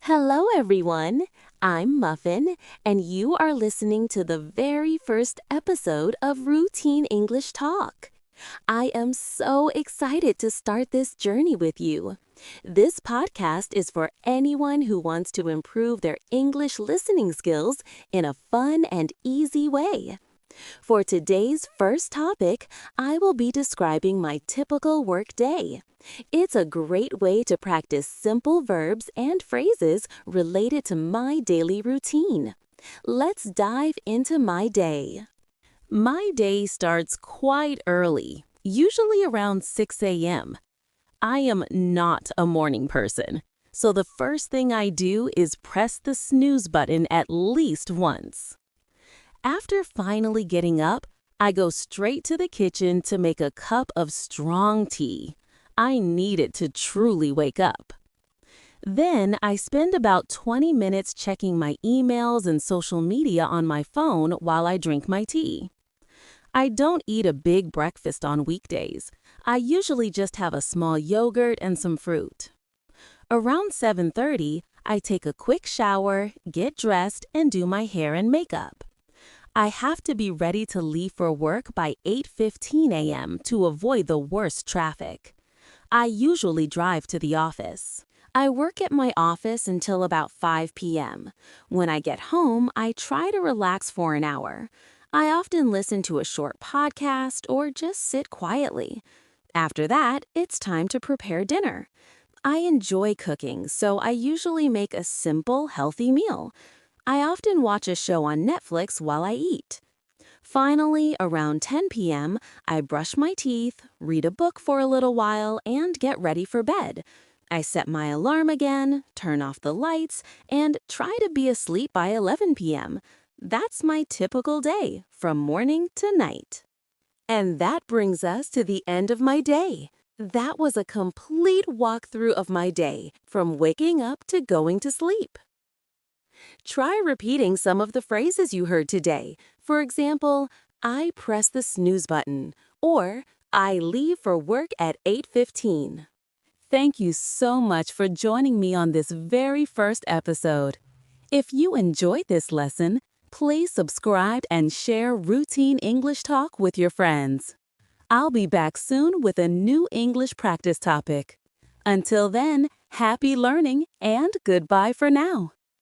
Hello, everyone. I'm Muffin, and you are listening to the very first episode of Routine English Talk. I am so excited to start this journey with you. This podcast is for anyone who wants to improve their English listening skills in a fun and easy way. For today's first topic, I will be describing my typical work day. It's a great way to practice simple verbs and phrases related to my daily routine. Let's dive into my day. My day starts quite early, usually around 6 a.m. I am not a morning person, so the first thing I do is press the snooze button at least once. After finally getting up, I go straight to the kitchen to make a cup of strong tea. I need it to truly wake up. Then I spend about 20 minutes checking my emails and social media on my phone while I drink my tea. I don't eat a big breakfast on weekdays. I usually just have a small yogurt and some fruit. Around 7:30, I take a quick shower, get dressed, and do my hair and makeup. I have to be ready to leave for work by 8:15 a.m. to avoid the worst traffic. I usually drive to the office. I work at my office until about 5 p.m. When I get home, I try to relax for an hour. I often listen to a short podcast or just sit quietly. After that, it's time to prepare dinner. I enjoy cooking, so I usually make a simple, healthy meal. I often watch a show on Netflix while I eat. Finally, around 10 p.m., I brush my teeth, read a book for a little while, and get ready for bed. I set my alarm again, turn off the lights, and try to be asleep by 11 p.m. That's my typical day, from morning to night. And that brings us to the end of my day. That was a complete walkthrough of my day, from waking up to going to sleep. Try repeating some of the phrases you heard today. For example, I press the snooze button, or I leave for work at 8:15. Thank you so much for joining me on this very first episode. If you enjoyed this lesson, please subscribe and share Routine English Talk with your friends. I'll be back soon with a new English practice topic. Until then, happy learning and goodbye for now.